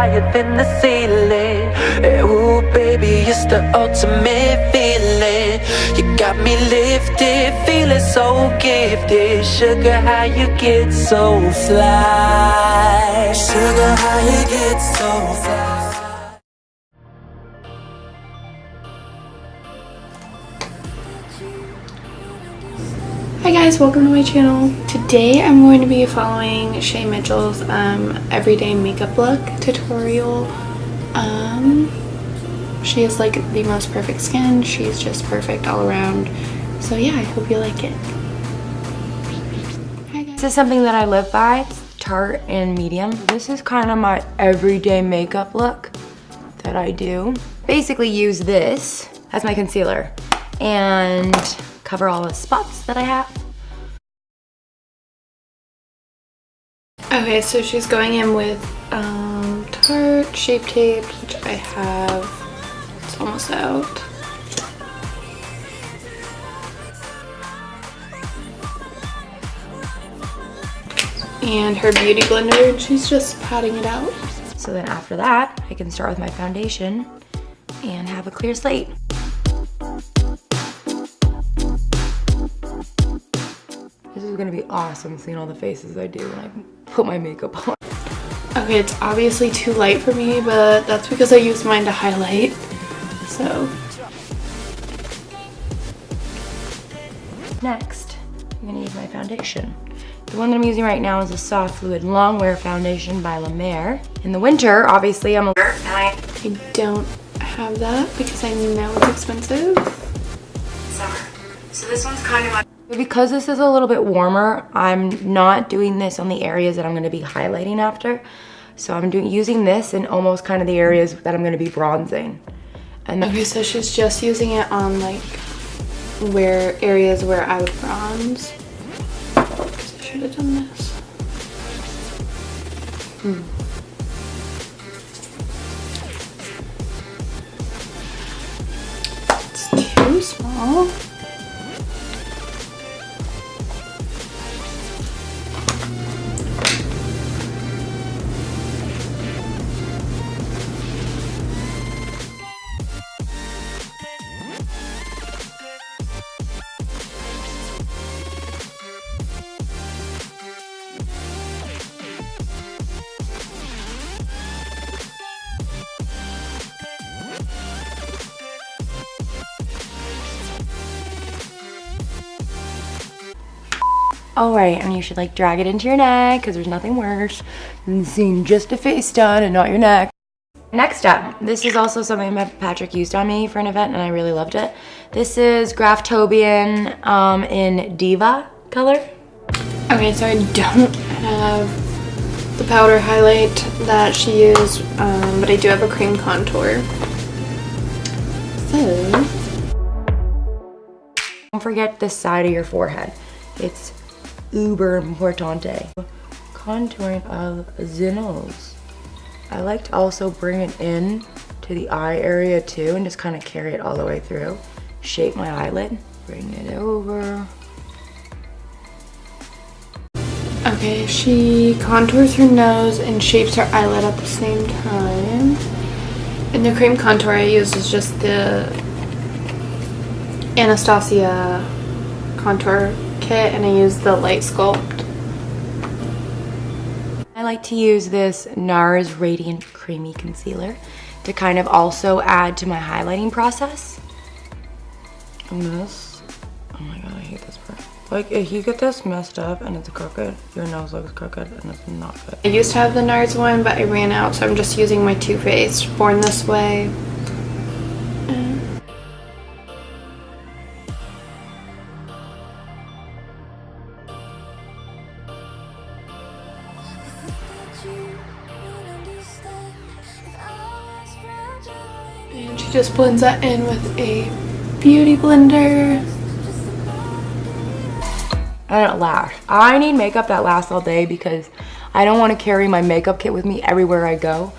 higher than the ceiling. Ooh, baby, it's the ultimate feeling. You got me lifted, feeling so gifted. Sugar, how you get so fly? Sugar, how you get so fly? Hi guys, welcome to my channel. Today I'm going to be following Shay Mitchell's everyday makeup look tutorial. She has like the most perfect skin. She's just perfect all around. So yeah, I hope you like it. Hi guys. This is something that I live by. It's Tarte in medium. This is kind of my everyday makeup look that I do. Basically use this as my concealer and cover all the spots that I have. Okay, so she's going in with Tarte Shape Tape, which I have. It's almost out. And her beauty blender, and she's just patting it out. So then after that, I can start with my foundation and have a clear slate. This is gonna be awesome seeing all the faces I do when I put my makeup on. Okay, it's obviously too light for me, but that's because I used mine to highlight, so. Next, I'm gonna use my foundation. The one that I'm using right now is a Soft Fluid Longwear Foundation by La Mer. In the winter, obviously I'm a I don't have that because I know it's expensive. summer. So this one's kind of like, because this is a little bit warmer, I'm not doing this on the areas that I'm going to be highlighting after. So I'm using this in almost kind of the areas that I'm going to be bronzing. And okay, so she's just using it on like areas where I would bronze. Because I should have done this. It's too small. alright, and you should like drag it into your neck because there's nothing worse than seeing just a face done and not your neck. Next up, this is also something that Patrick used on me for an event and I really loved it. This is Graftobian in Diva color. Okay, so I don't have the powder highlight that she used, but I do have a cream contour. So, don't forget the side of your forehead. It's uber importante. Contouring of the nose. I like to also bring it in to the eye area too and just kind of carry it all the way through. Shape my eyelid, bring it over. okay, she contours her nose and shapes her eyelid at the same time. And the cream contour I use is just the Anastasia contour kit, and I use the Light Sculpt. I like to use this NARS Radiant Creamy Concealer to kind of also add to my highlighting process. And this, oh my god, I hate this part. Like, if you get this messed up and it's crooked, your nose looks crooked and it's not good. I used to have the NARS one, but I ran out, so I'm just using my Too Faced Born This Way. And she just blends that in with a beauty blender. And lash. I need makeup that lasts all day because I don't want to carry my makeup kit with me everywhere I go.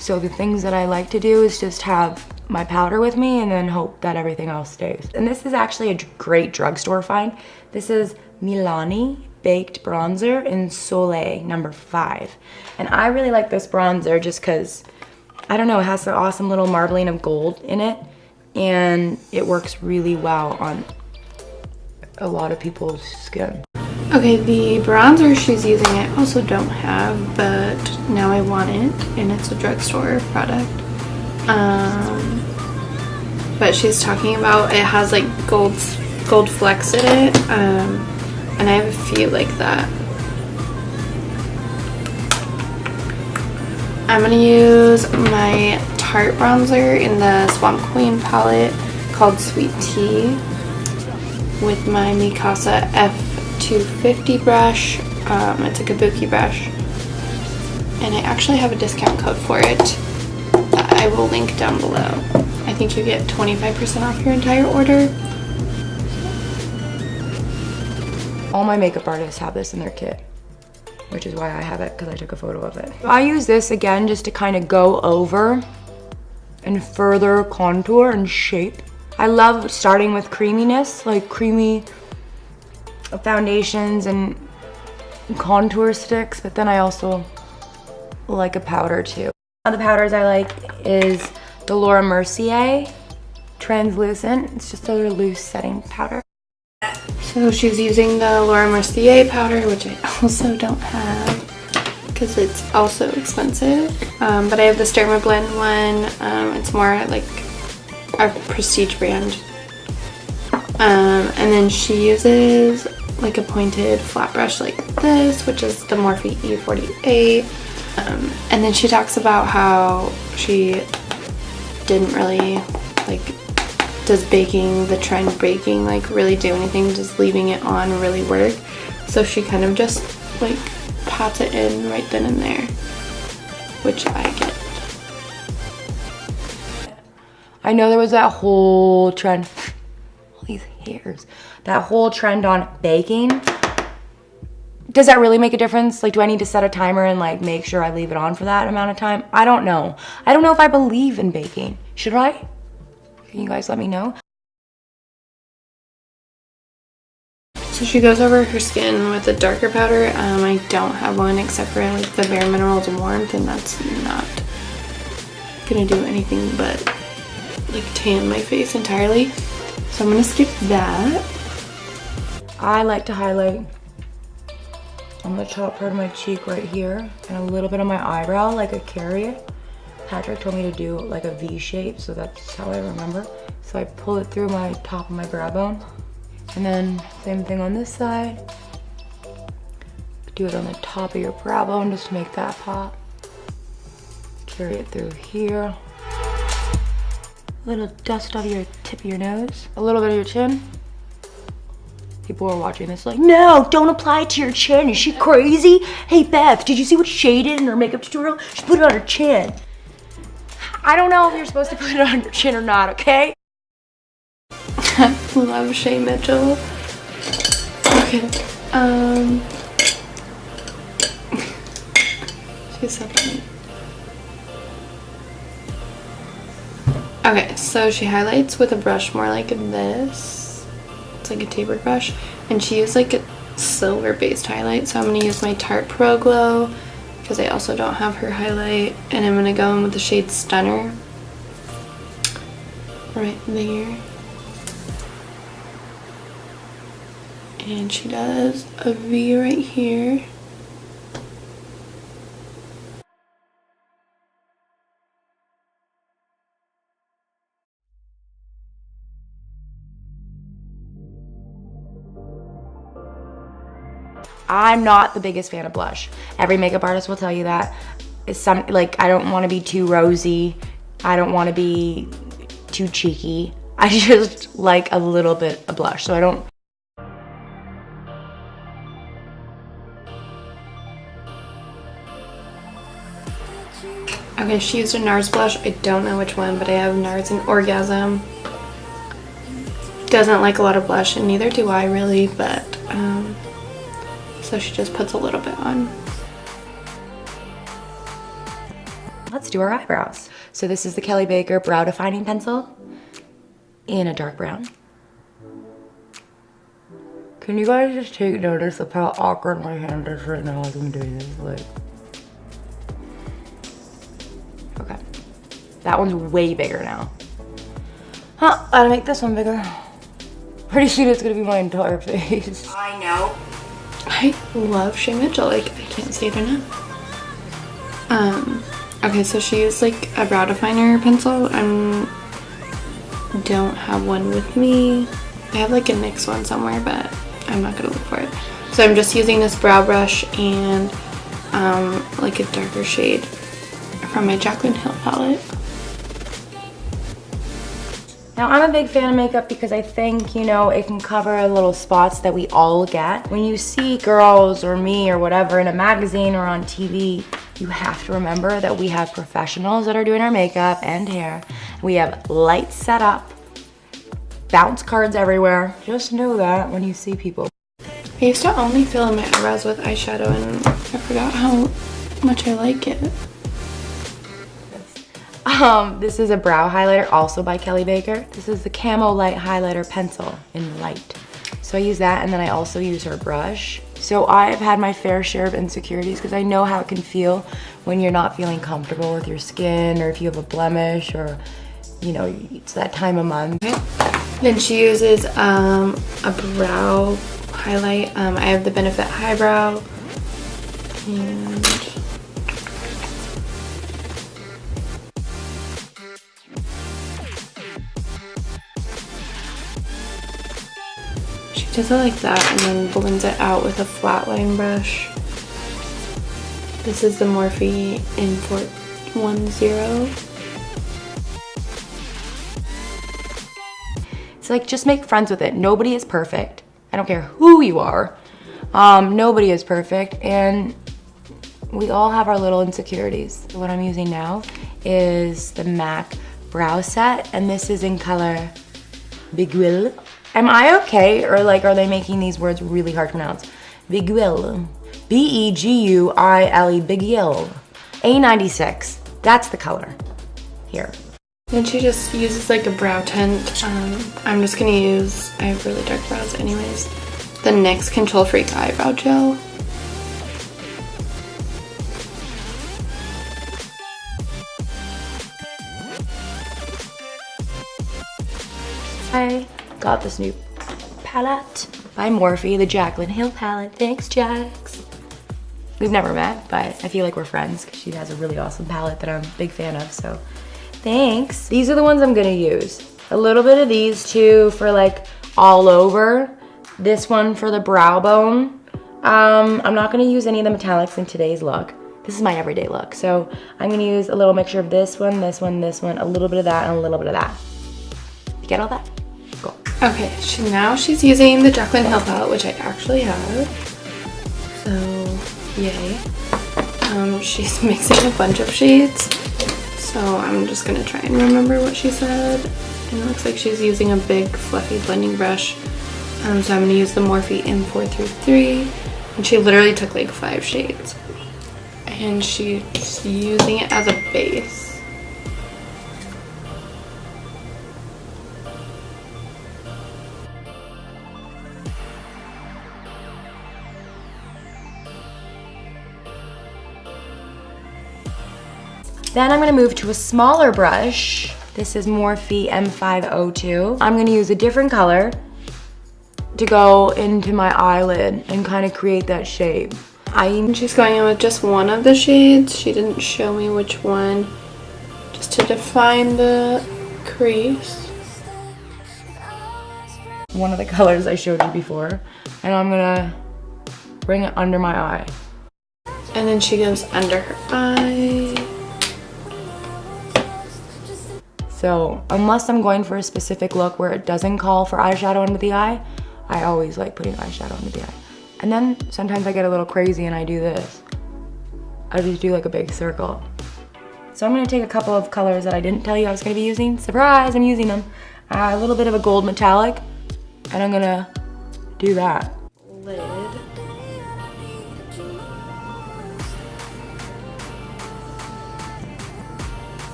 So the things that I like to do is just have my powder with me and then hope that everything else stays. And this is actually a great drugstore find. This is MILANI Baked Bronzer in Soleil number 5. And I really like this bronzer just because, I don't know, it has the awesome little marbling of gold in it. And it works really well on a lot of people's skin. Okay, the bronzer she's using I also don't have, but now I want it, and it's a drugstore product. But she's talking about it has like gold flecks in it, and I have a few like that. I'm gonna use my Tarte bronzer in the Swamp Queen palette called Sweet Tea with my MIKASA F250 brush. It's a kabuki brush, and I actually have a discount code for it that I will link down below. I think you get 25% off your entire order. All my makeup artists have this in their kit, which is why I have it, because I took a photo of it. I use this again just to kind of go over and further contour and shape. I love starting with creaminess, like creamy foundations and contour sticks, but then I also like a powder too. One of the powders I like is the Laura Mercier Translucent. It's just a loose setting powder. So she's using the Laura Mercier powder, which I also don't have because it's also expensive. But I have the DERMA Blend one. It's more like a prestige brand. And then she uses like a pointed flat brush like this, which is the MORPHE E48. And then she talks about how she didn't really like, does baking, the trend of baking, like really do anything, just leaving it on really work. So she kind of just like pops it in right then and there, which I get. I know there was that whole trend, all these hairs, that whole trend on baking. Does that really make a difference? Like, do I need to set a timer and like make sure I leave it on for that amount of time? I don't know. I don't know if I believe in baking. Should I? Can you guys let me know? So she goes over her skin with a darker powder. I don't have one except for like the Bare Minerals Warmth, and that's not gonna do anything but like tan my face entirely. So I'm gonna skip that. I like to highlight on the top part of my cheek right here and a little bit on my eyebrow like a carrot. Patrick told me to do like a V shape, so that's how I remember. So I pull it through my top of my brow bone. And then same thing on this side. Do it on the top of your brow bone just to make that pop. Carry it through here. A little dust off your tip of your nose. A little bit of your chin. People are watching this like, no, don't apply it to your chin. Is she crazy? Hey Beth, did you see what Shay did in her makeup tutorial? She put it on her chin. I don't know if you're supposed to put it on your chin or not, okay? Love Shay Mitchell. Okay. She's so funny. Okay, so she highlights with a brush more like this. It's like a tapered brush. And she used like a silver based highlight. So I'm going to use my Tarte Pro Glow because I also don't have her highlight. And I'm going to go in with the shade Stunner. Right there. And she does a V right here. I'm not the biggest fan of blush. Every makeup artist will tell you that. It's some, like, I don't want to be too rosy. I don't want to be too cheeky. I just like a little bit of blush, so I don't. Okay, she used a NARS blush. I don't know which one, but I have NARS and Orgasm. Doesn't like a lot of blush, and neither do I really, but so she just puts a little bit on. Let's do our eyebrows. So this is the Kelly Baker Brow Defining Pencil in a dark brown. Can you guys just take notice of how awkward my hand is right now as I'm doing this? Like, okay. That one's way bigger now. Huh, gotta make this one bigger. Pretty soon it's gonna be my entire face. I know. I love Shay Mitchell, like, I can't say it enough. Okay, so she used like a brow definer pencil. I don't have one with me. I have like a NYX one somewhere, but I'm not gonna look for it. So I'm just using this brow brush and like a darker shade from my JACLYN Hill palette. Now, I'm a big fan of makeup because I think, you know, it can cover little spots that we all get. When you see girls or me or whatever in a magazine or on TV, you have to remember that we have professionals that are doing our makeup and hair. We have lights set up, bounce cards everywhere. Just know that when you see people. I used to only fill in my eyebrows with eyeshadow and I forgot how much I like it. This is a brow highlighter, also by Kelly Baker. This is the Camo Light Highlighter Pencil in light. So I use that, and then I also use her brush. So I've had my fair share of insecurities because I know how it can feel when you're not feeling comfortable with your skin, or if you have a blemish, or, you know, it's that time of month. Okay. Then she uses a brow highlight. I have the Benefit Highbrow, and she does it like that and then blends it out with a flat line brush. This is the Morphe M410. It's like, just make friends with it. Nobody is perfect. I don't care who you are. Nobody is perfect, and we all have our little insecurities. So what I'm using now is the MAC Brow Set, and this is in color Biguille. Am I okay, or like, are they making these words really hard to pronounce? Biguille. B-E-G-U-I-L-E, Biguille. A96, that's the color. Here. Then she just uses like a brow tint. I'm just gonna use, I have really dark brows anyways, the NYX Control Freak Eyebrow Gel. I got this new palette by Morphe, the JACLYN Hill palette. Thanks, Jax. We've never met, but I feel like we're friends because she has a really awesome palette that I'm a big fan of, so thanks. These are the ones I'm gonna use. A little bit of these two for like all over. This one for the brow bone. I'm not gonna use any of the metallics in today's look. This is my everyday look, so I'm gonna use a little mixture of this one, this one, this one, a little bit of that, and a little bit of that. You get all that? Cool. Okay, now she's using the JACLYN Hill palette, which I actually have. So, yay. She's mixing a bunch of shades. So I'm just gonna try and remember what she said. And it looks like she's using a big fluffy blending brush. So I'm gonna use the Morphe M433. And she literally took like 5 shades. And she's using it as a base. Then I'm gonna move to a smaller brush. This is Morphe M502. I'm gonna use a different color to go into my eyelid and kind of create that shape. She's going in with just one of the shades. She didn't show me which one, just to define the crease. One of the colors I showed you before, and I'm gonna bring it under my eye. And then she goes under her eye. So unless I'm going for a specific look where it doesn't call for eyeshadow under the eye, I always like putting eyeshadow under the eye. And then sometimes I get a little crazy and I do this. I just do like a big circle. So I'm gonna take a couple of colors that I didn't tell you I was gonna be using. Surprise, I'm using them. A little bit of a gold metallic, and I'm gonna do that. Lid.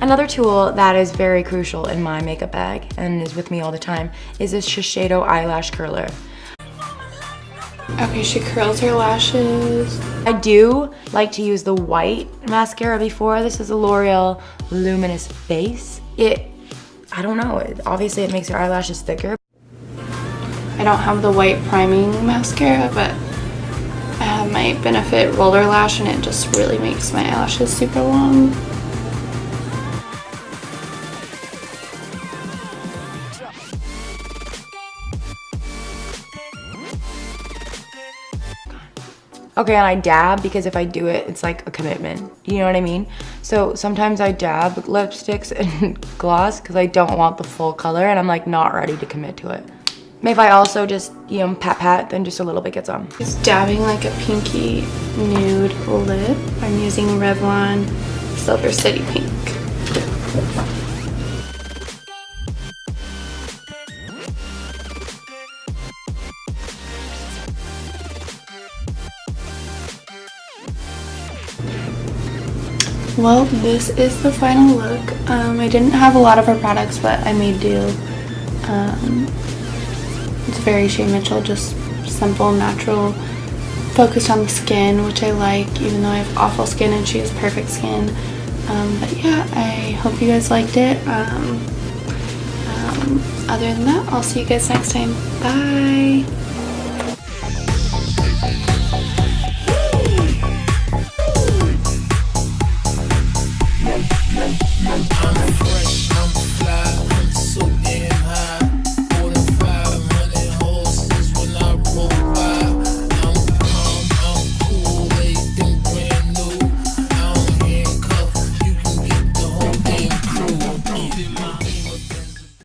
Another tool that is very crucial in my makeup bag and is with me all the time is this Shiseido eyelash curler. Okay, she curls her lashes. I do like to use the white mascara before. This is a L'Oreal Luminous Base. I don't know, obviously it makes your eyelashes thicker. I don't have the white priming mascara, but I have my Benefit Roller Lash and it just really makes my eyelashes super long. Okay, and I dab because if I do it, it's like a commitment. You know what I mean? So sometimes I dab lipsticks and gloss because I don't want the full color and I'm like not ready to commit to it. If I also just, you know, pat, then just a little bit gets on. Just dabbing like a pinky nude lip. I'm using Revlon Silver City Pink. Well, this is the final look. I didn't have a lot of her products, but I made do. It's very Shay Mitchell, just simple, natural, focused on the skin, which I like, even though I have awful skin and she has perfect skin. But yeah, I hope you guys liked it. Other than that, I'll see you guys next time. Bye!